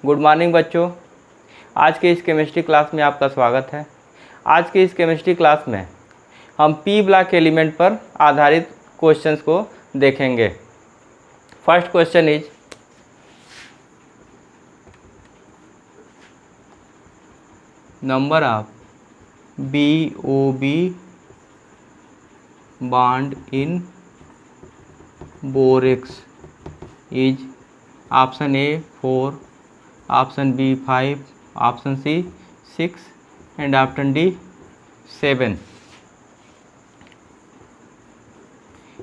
Good morning बच्चों। आज के इस केमिस्ट्री क्लास में आपका स्वागत है। आज के इस केमिस्ट्री क्लास में हम पी ब्लॉक एलिमेंट पर आधारित क्वेश्चंस को देखेंगे। First question is number of BOB bond in borax is option A 4, option B 5, option C 6 and option D 7।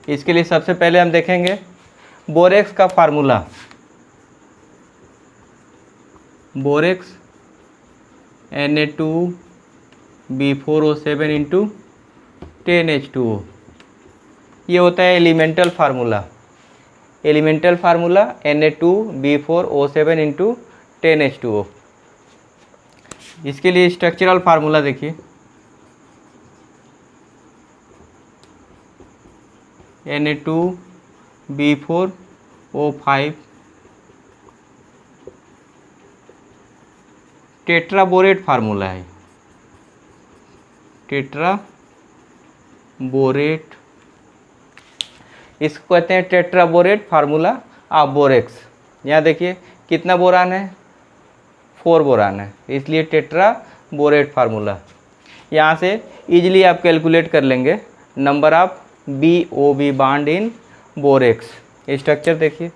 इसके लिए सबसे पहले हम देखेंगे बोरेक्स का formula. Borax Na2B4O7 into 10H2O, ये होता है elemental formula. Elemental formula Na2B4O7 into 10H2O। इसके लिए स्ट्रक्चरल फार्मूला देखिए, Na2B4O5 टेट्राबोरेट फार्मूला है। टेट्राबोरेट, इसको कहते हैं टेट्राबोरेट फार्मूला ऑफ बोरेक्स। यहाँ देखिए कितना बोरान है, 4 बोरान है, इसलिए टेट्राबोरेट फार्मूला। यहाँ से इजीली आप कैलकुलेट कर लेंगे number of BOB bond in borax. Structure देखिए,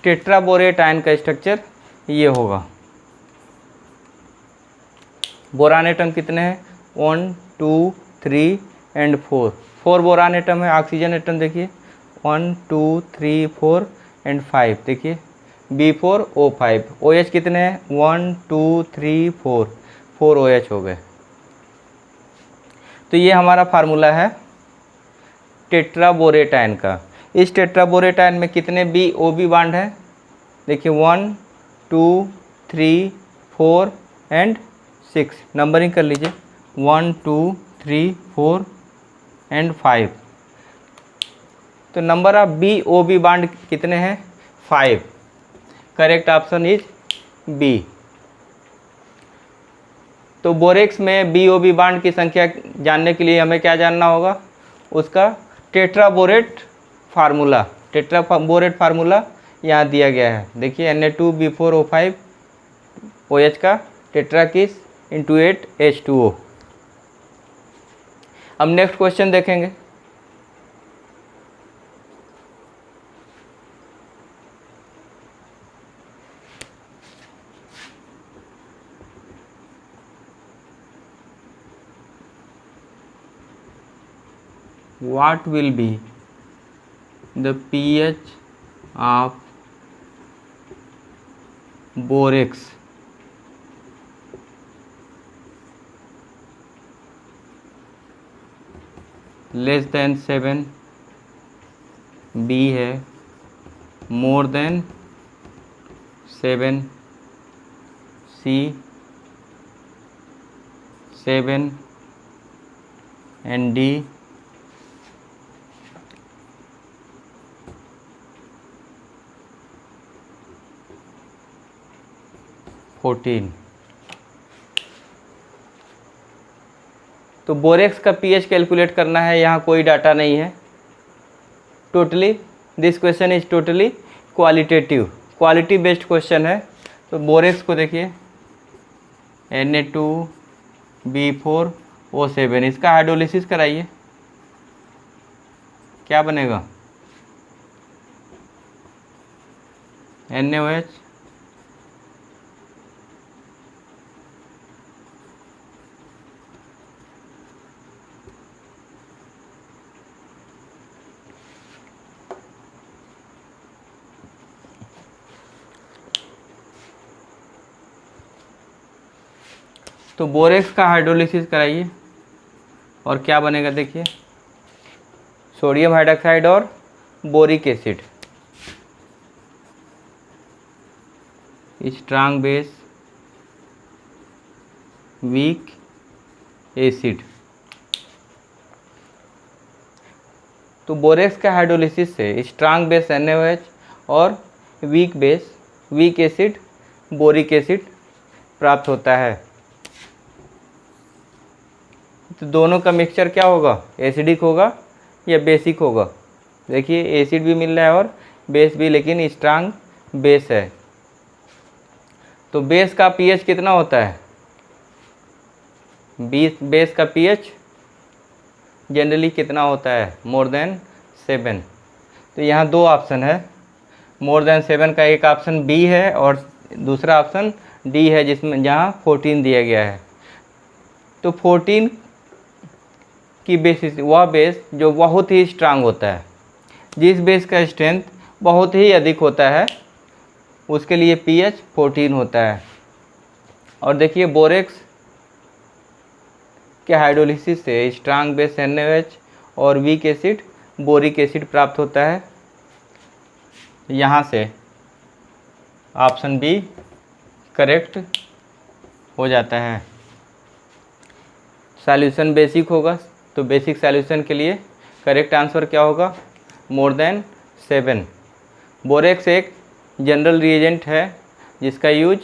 टेट्राबोरेट आयन का स्ट्रक्चर ये होगा। बोरान एटम कितने हैं, 1 2 3 एंड 4। 4 बोरान एटम है। ऑक्सीजन एटम देखिए 1 2 3 4 एंड 5। देखिए B4O5। OH कितने हैं, 1 2 3 4, 4 OH हो गए। तो ये हमारा फार्मूला है टेट्राबोरेट आयन का। इस टेट्राबोरेट आयन में कितने BOB बॉन्ड है, देखिए 1 2 3 4 एंड 6। नंबरिंग कर लीजिए 1 2 3 4 एंड 5। तो नंबर ऑफ BOB बॉन्ड कितने हैं, 5। Correct option is B. तो बोरेक्स में BOB बॉन्ड की संख्या जानने के लिए हमें क्या जानना होगा, उसका टेट्राबोरेट फार्मूला। टेट्राबोरेट फार्मूला यहाँ दिया गया है। देखिए Na2B4O5 OH का टेट्रा किस इंटू 8H2O। अब नेक्स्ट क्वेश्चन देखेंगे। What will be the pH of borax less than 7, B है more than 7, C 7 and D 14। तो बोरेक्स का pH कैलकुलेट करना है, यहाँ कोई डाटा नहीं है। Totally this question is totally qualitative, quality based question है। तो बोरेक्स को देखिए Na2B4O7, इसका हाइड्रोलिसिस कराइए, क्या बनेगा, NaOH तो बोरेक्स का हाइड्रोलिसिस कराइए और क्या बनेगा देखिए, सोडियम हाइड्रोक्साइड और boric acid, strong base weak acid. तो बोरेक्स का हाइड्रोलिसिस से स्ट्रांग बेस NaOH और वीक एसिड बोरिक एसिड प्राप्त होता है। तो दोनों का मिक्सचर क्या होगा, एसिडिक होगा या बेसिक होगा। देखिए एसिड भी मिल रहा है और बेस भी, लेकिन स्ट्रांग बेस है। तो बेस का pH कितना होता है, बेस का pH जनरली कितना होता है, मोर देन 7। तो यहाँ दो ऑप्शन है, मोर देन 7 का एक ऑप्शन B है और दूसरा ऑप्शन D है, जिसमें जहाँ 14 दिया गया है। तो 14 की बेसिस वह बेस जो बहुत ही स्ट्रांग होता है, जिस बेस का स्ट्रेंथ बहुत ही अधिक होता है, उसके लिए pH 14 होता है। और देखिए बोरेक्स के हाइड्रोलिसिस से स्ट्रांग बेस NaOH और वीक एसिड बोरिक एसिड प्राप्त होता है। यहाँ से ऑप्शन B करेक्ट हो जाता है। सॉल्यूशन बेसिक होगा, तो बेसिक सॉल्यूशन के लिए करेक्ट आंसर क्या होगा, मोर देन 7। बोरेक्स एक जनरल रिएजेंट है जिसका यूज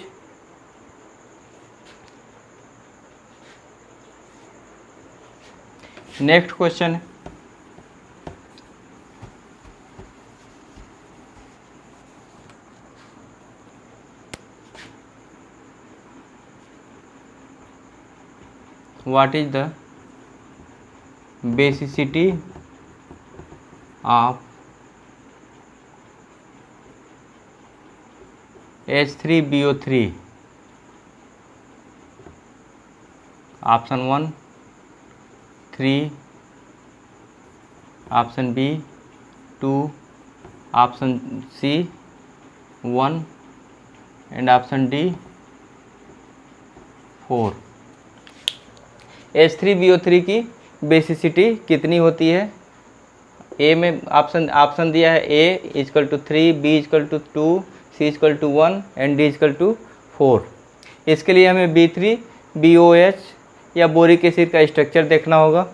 नेक्स्ट क्वेश्चन है, what is the basicity of H3BO3? Option 1 3, option B 2, option C 1 and option D 4। H3BO3 की बेसिसिटी कितनी होती है, ए में ऑप्शन दिया है A = 3, B = 2, C = 1 and D = 4। इसके लिए हमें B3BOH या बोरिक एसिड का स्ट्रक्चर देखना होगा।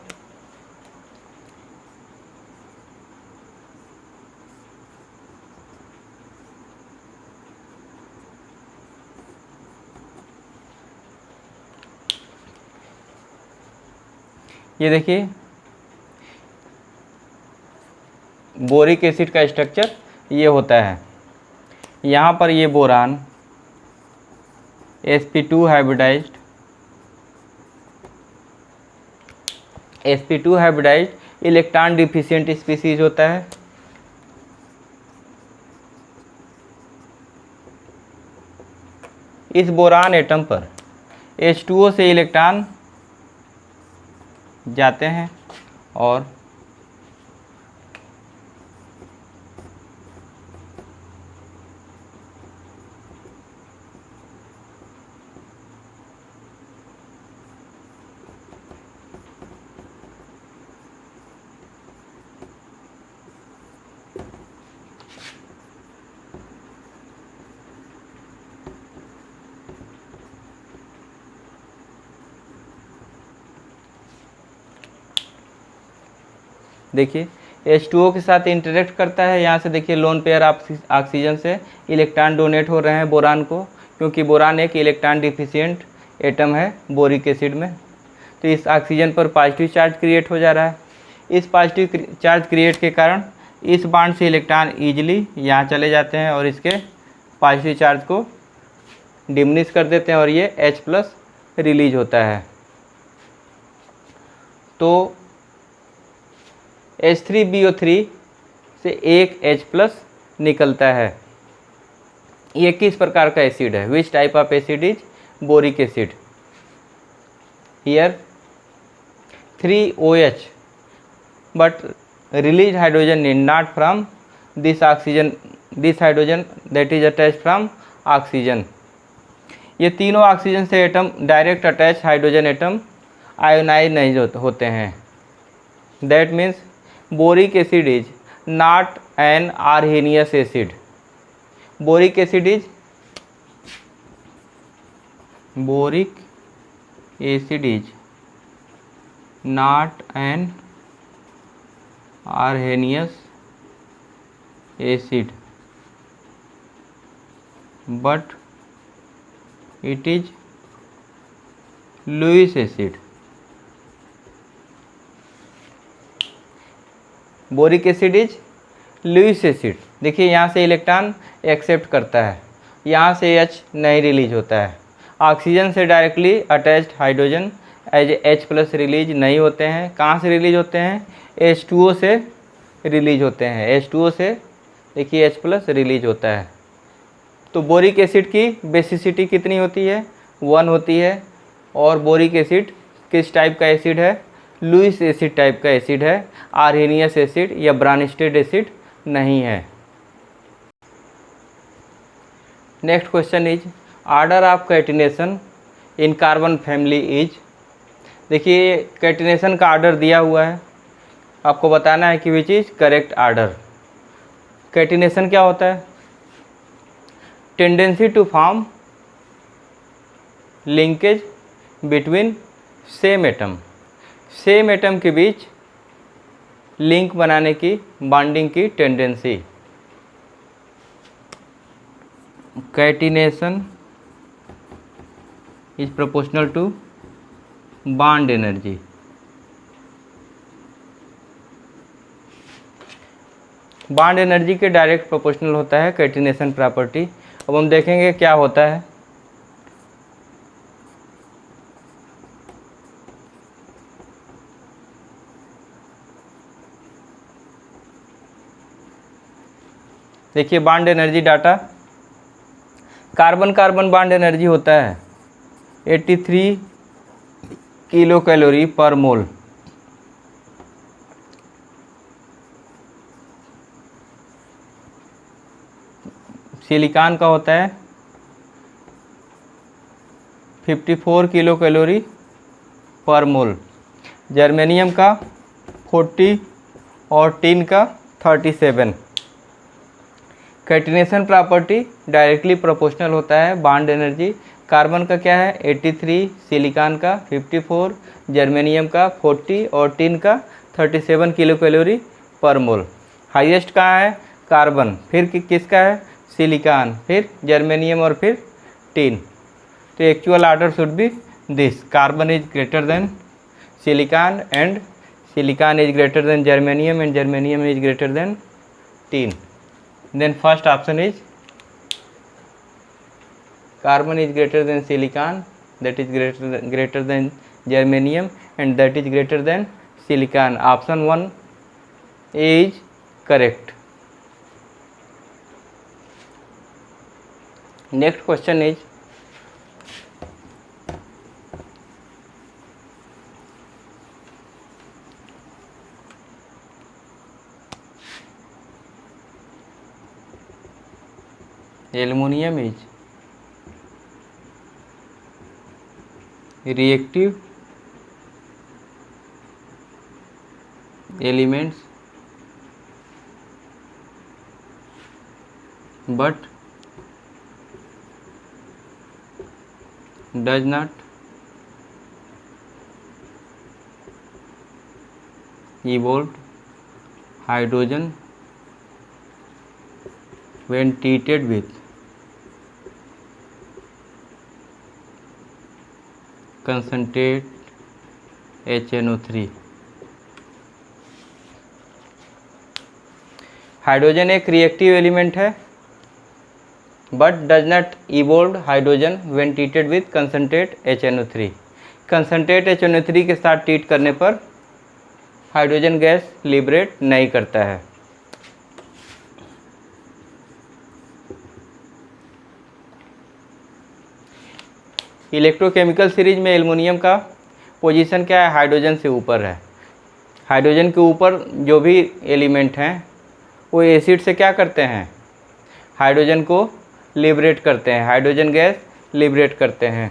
ये देखिए बोरिक एसिड का स्ट्रक्चर ये होता है। यहाँ पर ये boron sp2 hybridised electron deficient species होता है। इस बोरान एटम पर H2O से इलेक्ट्रॉन जाते हैं और देखिए H2O के साथ इंटरेक्ट करता है। यहाँ से देखिए लोन पेयर ऑक्सीजन से इलेक्ट्रॉन डोनेट हो रहे हैं बोरान को, क्योंकि बोरान एक इलेक्ट्रॉन डिफिशिएंट एटम है बोरिक एसिड में। तो इस ऑक्सीजन पर पॉजिटिव चार्ज क्रिएट हो जा रहा है। इस पॉजिटिव चार्ज क्रिएट के कारण इस बॉन्ड से इलेक्ट्रॉन ईजिली यहाँ चले जाते हैं और इसके पॉजिटिव चार्ज को डिमिनिश कर देते हैं और ये H+ रिलीज होता है। तो H3BO3 से एक H+ निकलता है। ये किस प्रकार का एसिड है, which type of acid is boric acid. Here 3OH but release hydrogen need not from this oxygen, this hydrogen that is attached from oxygen। ये तीनों ऑक्सीजन से atom direct attach hydrogen atom ionise नहीं होते हैं। That means boric acid is not an Arrhenius acid. Boric acid is not an arrhenius acid but it is Lewis acid। Boric acid is Lewis acid. देखिए यहाँ से electron accept करता है, यहाँ से H नहीं रिलीज होता है। ऑक्सीजन से directly attached hydrogen as H+ release नहीं होते हैं। कहाँ से रिलीज होते हैं? H2O से रिलीज होते हैं। H2O से देखिए H+ रिलीज होता है। तो बोरिक एसिड की बेसिसिटी कितनी होती है? 1 होती है। और बोरिक एसिड किस टाइप का एसिड है? लुईस एसिड टाइप का एसिड है, आर्हेनियस एसिड या ब्रांस्टेड एसिड नहीं है। Next question is order of catenation in carbon family is. देखिए कैटिनेशन का ऑर्डर दिया हुआ है, आपको बताना है कि which is correct order. Catenation क्या होता है? Tendency to form linkage between same atom. Same atom के बीच लिंक बनाने की, बॉन्डिंग की tendency. Catenation is proportional to bond energy. Bond energy के डायरेक्ट प्रोपोर्शनल होता है कैटिनेशन प्रॉपर्टी। अब हम देखेंगे क्या होता है। देखिए bond energy data, carbon carbon bond energy होता है 83 किलो कैलोरी पर मोल। सिलिकॉन का होता है 54 किलो कैलोरी पर मोल। जर्मेनियम का 40 और टिन का 37। कैटिनेशन प्रॉपर्टी डायरेक्टली प्रोपोर्शनल होता है बॉन्ड एनर्जी। कार्बन का क्या है 83, सिलिकॉन का 54, जर्मेनियम का 40 और टिन का 37 किलो कैलोरी पर मोल। हाईएस्ट कहाँ है? कार्बन, फिर किसका है? सिलिकॉन, फिर जर्मेनियम और फिर टिन। तो actual order should be this: carbon is greater than silicon and silicon is greater than germanium and germanium is greater than tin. Then first option is carbon is greater than silicon, that is greater than germanium and that is greater than silicon. Option 1 is correct. Next question is aluminum is reactive elements but does not evolve hydrogen when treated with concentrate HNO3। Hydrogen एक reactive element है but does not evolve hydrogen when treated with concentrate HNO3। Concentrate HNO3 के साथ treat करने पर hydrogen gas liberate नहीं करता है। Electrochemical series में एल्युमिनियम का पोजीशन क्या है? हाइड्रोजन से ऊपर है। हाइड्रोजन के ऊपर जो भी एलिमेंट हैं वो एसिड से क्या करते हैं? हाइड्रोजन को लिबरेट करते हैं, हाइड्रोजन गैस लिबरेट करते हैं।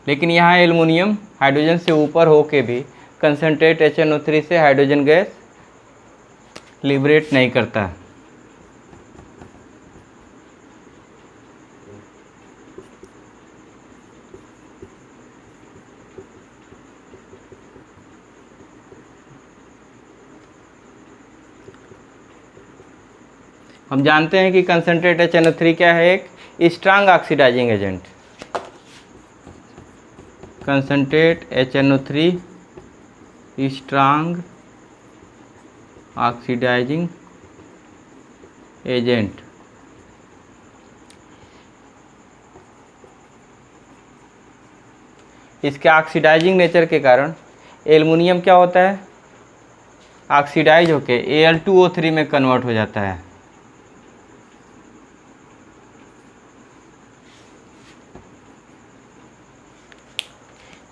लेकिन यहाँ एल्युमिनियम हाइड्रोजन से ऊपर होके भी कंसनट्रेट HNO3 से हाइड्रोजन गैस लिबरेट नहीं करता। हम जानते हैं कि कंसनट्रेट HNO3 क्या है, एक strong oxidizing agent. Concentrate HNO3 strong oxidizing agent. इसके ऑक्सीडाइजिंग नेचर के कारण एल्युमिनियम क्या होता है, ऑक्सीडाइज होके Al2O3 में कन्वर्ट हो जाता है।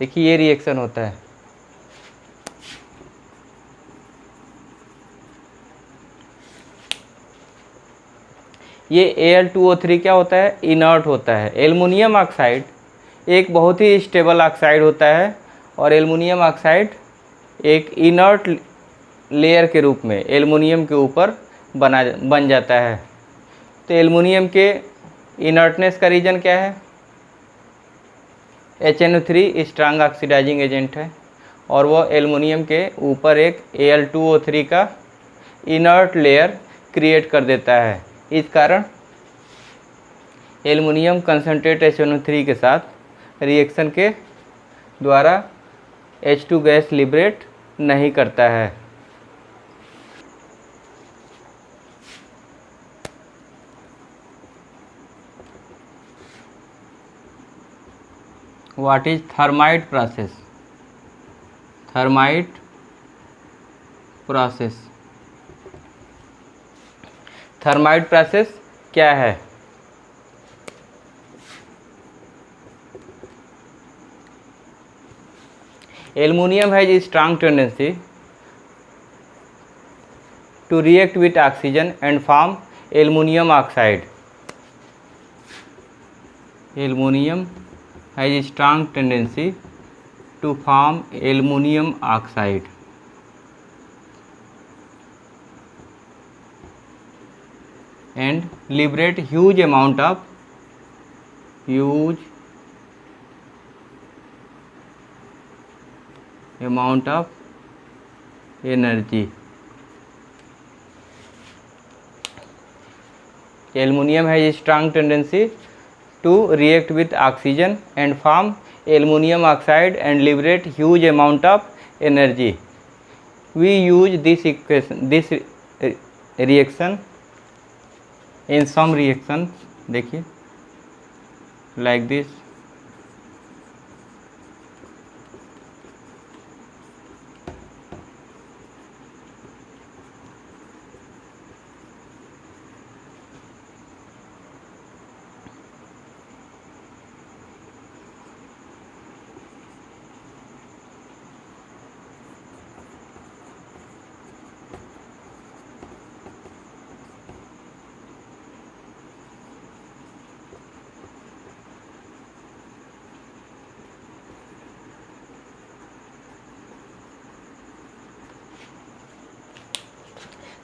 देखिए ये रिएक्शन होता है। ये Al2O3 क्या होता है, इनर्ट होता है। एल्युमिनियम ऑक्साइड एक बहुत ही स्टेबल ऑक्साइड होता है और एल्युमिनियम ऑक्साइड एक इनर्ट लेयर के रूप में एल्युमिनियम के ऊपर बन जाता है। तो एल्युमिनियम के इनर्टनेस का रीज़न क्या है, HNO3 स्ट्रांग ऑक्सीडाइजिंग एजेंट है और वो एल्युमिनियम के ऊपर एक Al2O3 का इनर्ट लेयर क्रिएट कर देता है। इस कारण एल्युमिनियम कंसनट्रेट HNO3 के साथ रिएक्शन के द्वारा H2 गैस लिबरेट नहीं करता है। What is thermite process? Thermite process। Thermite process क्या है? Aluminium has strong tendency to react with oxygen and form aluminum oxide. Aluminum has a strong tendency to form aluminum oxide. And liberate huge amount of energy. Aluminum has a strong tendency to react with oxygen and form aluminum oxide and liberate huge amount of energy. We use this reaction in some reactions, देखिए like this.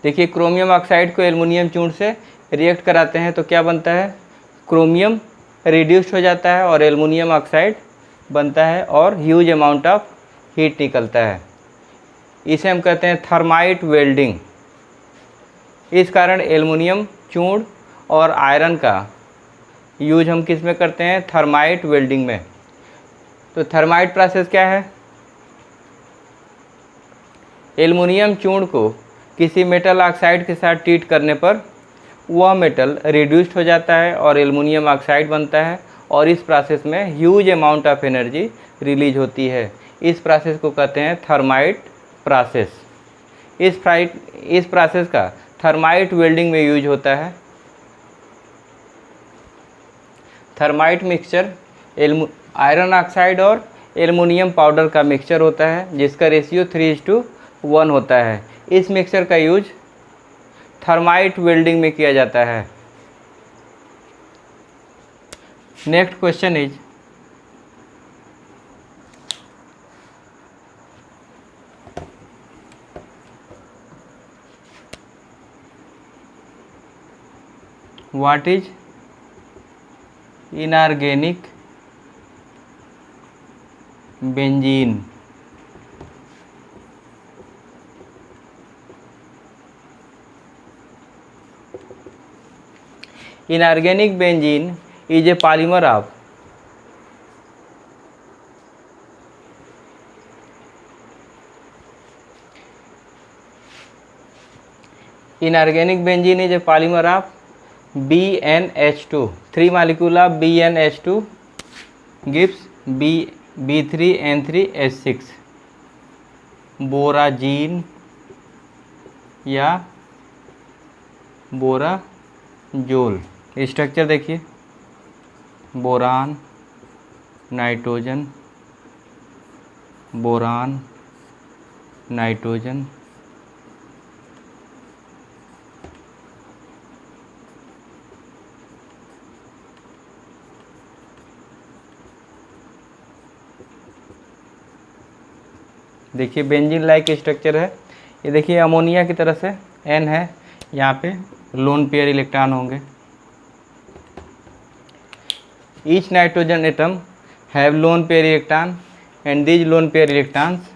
देखिए chromium oxide को aluminium चूर्ण से react कराते हैं तो क्या बनता है, क्रोमियम रिड्यूस्ड हो जाता है और एल्युमिनियम ऑक्साइड बनता है और ह्यूज अमाउंट ऑफ हीट निकलता है। इसे हम कहते हैं थर्माइट वेल्डिंग। इस कारण एल्युमिनियम चूर्ण और आयरन का यूज हम किस में करते हैं, थर्माइट वेल्डिंग में। तो थर्माइट प्रोसेस क्या है, एल्युमिनियम चूर्ण को किसी मेटल ऑक्साइड के साथ ट्रीट करने पर वह मेटल रिड्यूस्ड हो जाता है और एल्युमिनियम ऑक्साइड बनता है और इस प्रोसेस में huge amount of energy release होती है। इस प्रोसेस को कहते हैं थर्माइट प्रोसेस। इस प्रोसेस का थर्माइट वेल्डिंग में यूज होता है। थर्माइट मिक्सचर आयरन ऑक्साइड और एल्युमिनियम पाउडर का मिक्सचर होता है जिसका रेशियो 3:1 होता है। इस मिक्सचर का यूज थर्माइट वेल्डिंग में किया जाता है। Next question is what is inorganic benzene? Inorganic benzene is a polymer of inorganic benzene is a polymer of BnH2. 3 molecule of BnH2 gives B3N3H6 बोराजीन या बोराजोल। स्ट्रक्चर देखिए, बोरान, नाइट्रोजन, बोरान, नाइट्रोजन, देखिए benzene like structure है। ये देखिए ammonia की तरह से N है, यहाँ पे लोन पेयर इलेक्ट्रॉन होंगे। Each nitrogen atom have lone pair electron and these lone pair electrons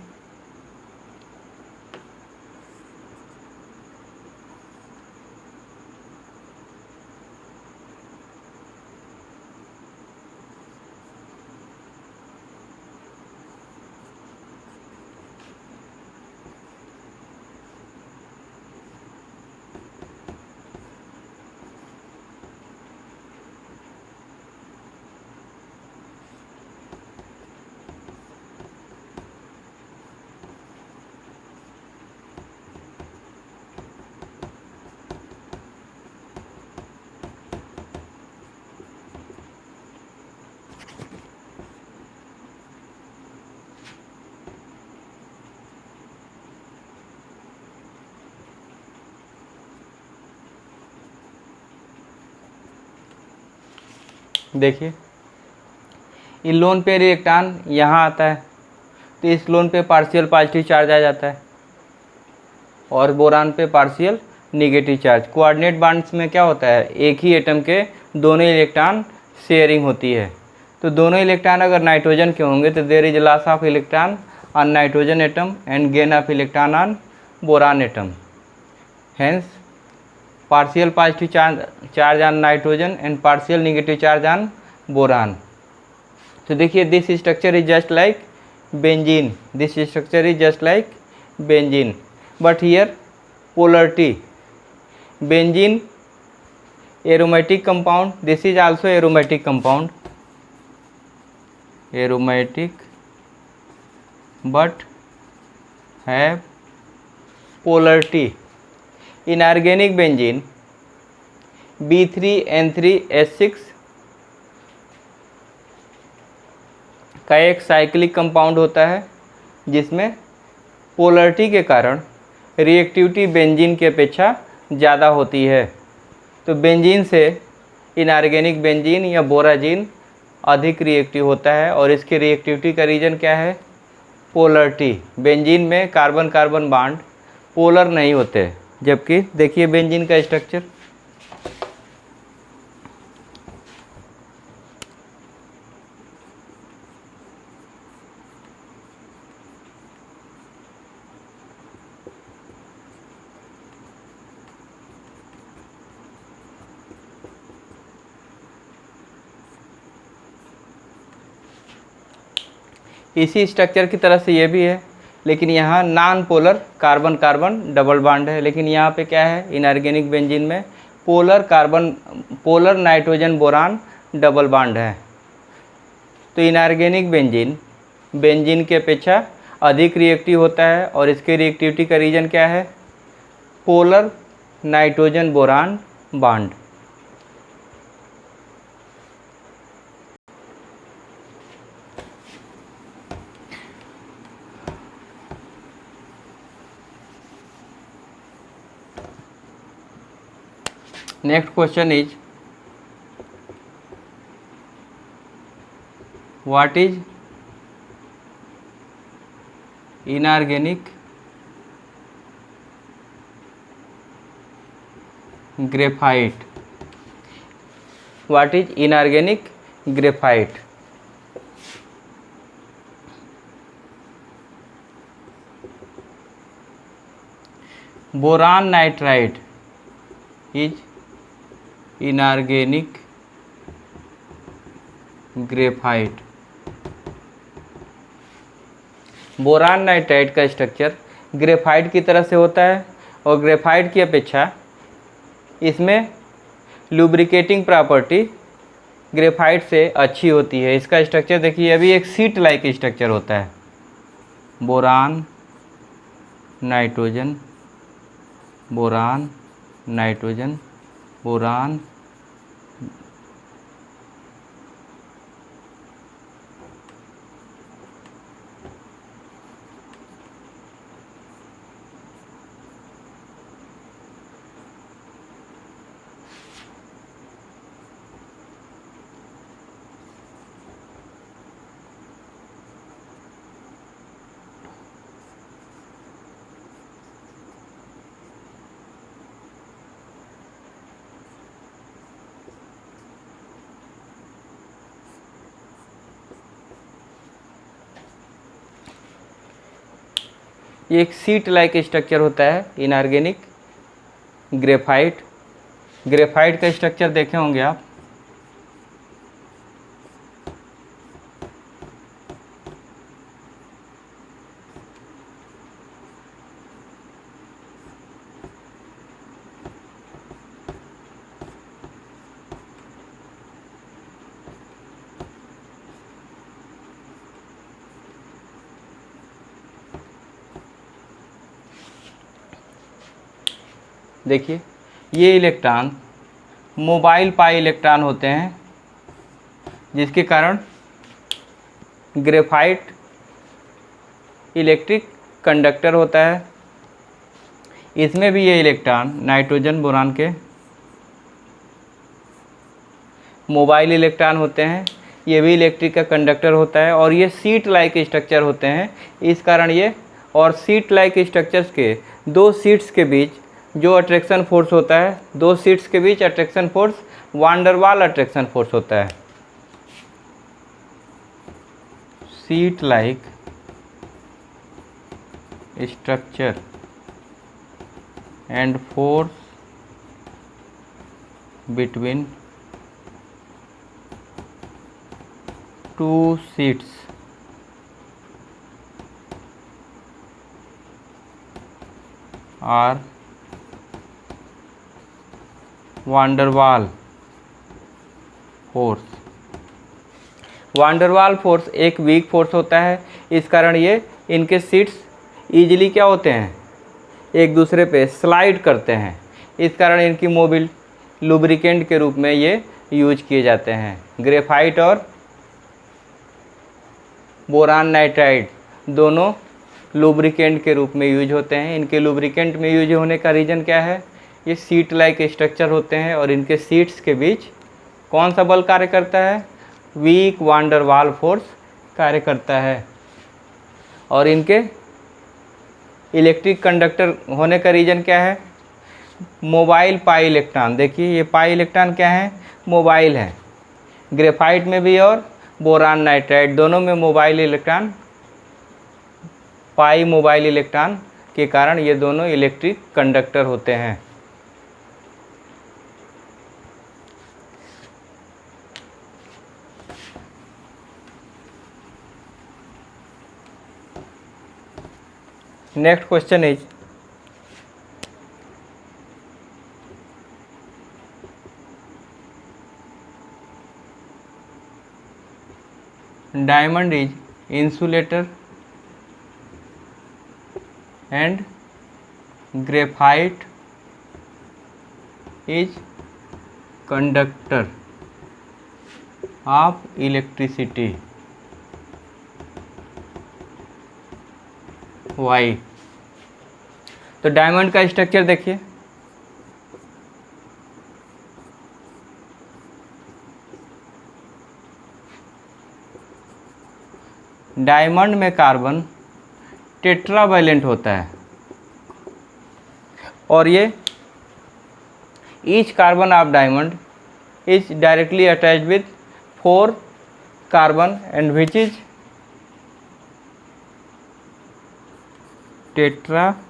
देखिए ये लोन पेयर इलेक्ट्रॉन यहाँ आता है, तो इस लोन पे पार्शियल पॉजिटिव चार्ज आ जाता है और बोरान पे partial negative charge. Coordinate bonds में क्या होता है, एक ही एटम के दोनों इलेक्ट्रॉन शेयरिंग होती है। तो दोनों इलेक्ट्रॉन अगर नाइट्रोजन के होंगे तो there is loss of electron on nitrogen atom and gain of electron on boron atom. Hence partial positive charge on nitrogen and partial negative charge on boron। तो देखिए this structure is just like benzene, this structure is just like benzene, but here polarity benzene aromatic compound, this is also aromatic compound, aromatic but have polarity। Inorganic benzene B3N3H6 का एक cyclic compound होता है जिसमें polarity के कारण reactivity benzene की अपेक्षा ज़्यादा होती है। तो बेंजीन से इनऑर्गेनिक बेंजीन या बोराजीन अधिक रिएक्टिव होता है और इसकी रिएक्टिविटी का रीजन क्या है, पोलरिटी। बेंजीन में कार्बन कार्बन बॉन्ड पोलर नहीं होते, जबकि देखिए बेंजीन का स्ट्रक्चर, इसी स्ट्रक्चर की तरह से ये भी है, लेकिन यहाँ non polar carbon carbon double bond है। लेकिन यहाँ पे क्या है, इनऑर्गेनिक बेंजीन में polar nitrogen boron double bond है। तो इनऑर्गेनिक बेंजीन की अपेक्षा अधिक रिएक्टिव होता है और इसके रिएक्टिविटी का रीजन क्या है, polar nitrogen boron bond. Next question is what is inorganic graphite? What is inorganic graphite? Boron nitride is inorganic graphite. Boron nitride का स्ट्रक्चर ग्रेफाइट की तरह से होता है और ग्रेफाइट की अपेक्षा इसमें लुब्रिकेटिंग प्रॉपर्टी ग्रेफाइट से अच्छी होती है। इसका स्ट्रक्चर देखिए, अभी एक सीट लाइक स्ट्रक्चर होता है। Boron nitrogen, boron nitrogen, boron ये एक सीट लाइक स्ट्रक्चर होता है इनऑर्गेनिक ग्रेफाइट। ग्रेफाइट का स्ट्रक्चर देखे होंगे आप। देखिए, ये इलेक्ट्रॉन मोबाइल पाई इलेक्ट्रॉन होते हैं, जिसके कारण ग्रेफाइट इलेक्ट्रिक कंडक्टर होता है। इसमें भी ये इलेक्ट्रॉन नाइट्रोजन बोरान के मोबाइल इलेक्ट्रॉन होते हैं, ये भी इलेक्ट्रिक का कंडक्टर होता है और ये सीट लाइक स्ट्रक्चर होते हैं। इस कारण ये और सीट लाइक स्ट्रक्चर्स के दो सीट्स के बीच जो अट्रैक्शन फोर्स होता है, दो सीट्स के बीच अट्रैक्शन फोर्स वान डर वाल अट्रैक्शन फोर्स होता है। Sheet like structure and force between two sheets are van der Waals force. One der Waals force एक वीक फोर्स होता है, इस कारण ये इनके सीट्स ईजिली क्या होते हैं, एक दूसरे पे स्लाइड करते हैं। इस कारण इनकी मोबिल लुब्रिकेंट के रूप में ये यूज किए जाते हैं। ग्रेफाइट और बोरान नाइट्राइड दोनों लुब्रिकेंट के रूप में यूज होते हैं। इनके लुब्रिकेंट में यूज होने का रीज़न क्या है, ये सीट लाइक स्ट्रक्चर होते हैं और इनके सीट्स के बीच कौन सा बल कार्य करता है, वीक वान डर वाल फोर्स कार्य करता है। और इनके इलेक्ट्रिक कंडक्टर होने का रीज़न क्या है, मोबाइल पाई इलेक्ट्रॉन। देखिए, ये पाई इलेक्ट्रॉन क्या है, मोबाइल है। ग्रेफाइट में भी और बोरान नाइट्राइड दोनों में मोबाइल इलेक्ट्रॉन, पाई मोबाइल इलेक्ट्रॉन के कारण ये दोनों इलेक्ट्रिक कंडक्टर होते हैं। Next question is diamond is insulator and graphite is conductor of electricity. Why? तो डायमंड का स्ट्रक्चर देखिए, डायमंड में कार्बन टेट्रावैलेंट होता है और ये each carbon of diamond is directly attached with 4 carbon and which is tetravalent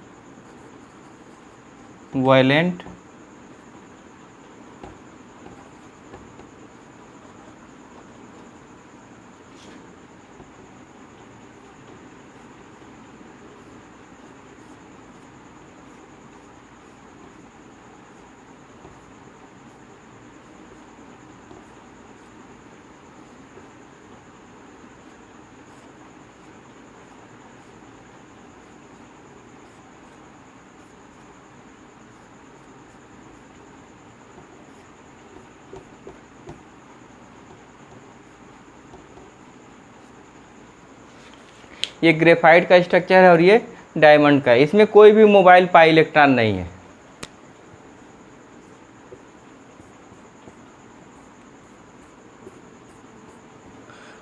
ये graphite का स्ट्रक्चर है और ये डायमंड का है। इसमें कोई भी मोबाइल पाई इलेक्ट्रॉन नहीं है।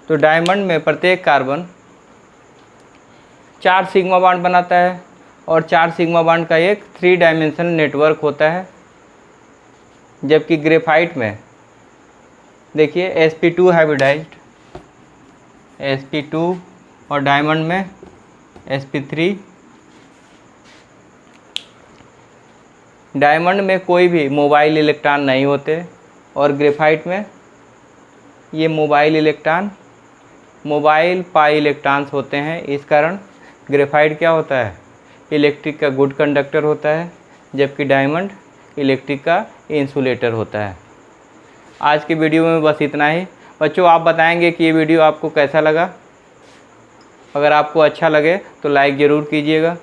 तो डायमंड में प्रत्येक कार्बन 4 सिग्मा बॉन्ड बनाता है और 4 सिग्मा बॉन्ड का एक 3 डायमेंशनल नेटवर्क होता है, जबकि ग्रेफाइट में देखिए sp2 हाइब्रिडाइज्ड, sp2 और डायमंड में sp3। डायमंड में कोई भी मोबाइल इलेक्ट्रॉन नहीं होते और ग्रेफाइट में ये मोबाइल पाई इलेक्ट्रॉन्स होते हैं। इस कारण ग्रेफाइट क्या होता है, इलेक्ट्रिक का गुड कंडक्टर होता है, जबकि डायमंड इलेक्ट्रिक का इंसुलेटर होता है। आज के वीडियो में बस इतना ही। बच्चों आप बताएंगे कि ये वीडियो आपको कैसा लगा। अगर आपको अच्छा लगे तो लाइक ज़रूर कीजिएगा।